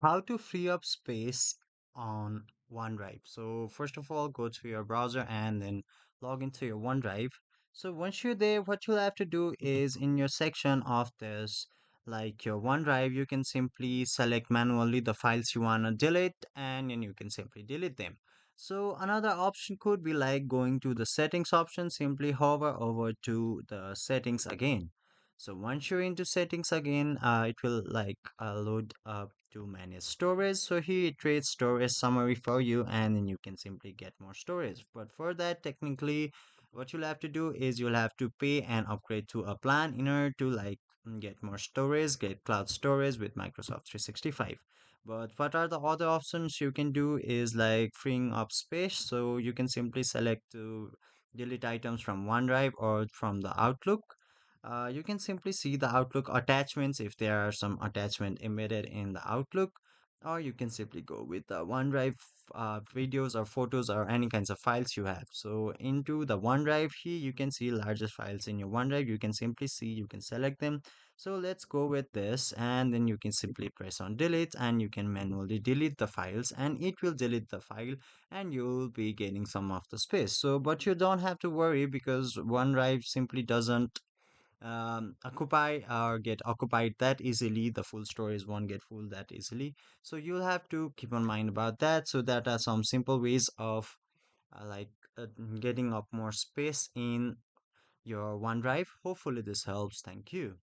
How to free up space on OneDrive. So first of all, go to your browser and then log into your OneDrive. So once you're there, what you'll have to do is in your section of this, like your OneDrive, you can simply select manually the files you want to delete and then you can simply delete them. So another option could be like going to the settings option, simply hover over to the settings again. So once you're into settings again, it will like load up to manage storage. So here it creates storage summary for you and then you can simply get more storage. But for that, technically, what you'll have to do is you'll have to pay and upgrade to a plan in order to like get more storage, get cloud storage with Microsoft 365. But what are the other options you can do is like freeing up space. So you can simply select to delete items from OneDrive or from the Outlook. You can simply see the Outlook attachments if there are some attachment embedded in the Outlook, or you can simply go with the OneDrive videos or photos or any kinds of files you have. So into the OneDrive here, you can see largest files in your OneDrive. You can simply see, you can select them. So let's go with this, and then you can simply press on delete, and you can manually delete the files, and it will delete the file, and you'll be getting some of the space. So, but you don't have to worry because OneDrive simply doesn't occupy or get occupied that easily. The full storage won't get full that easily, so you'll have to keep in mind about that. So that are some simple ways of like getting up more space in your OneDrive. Hopefully this helps. Thank you.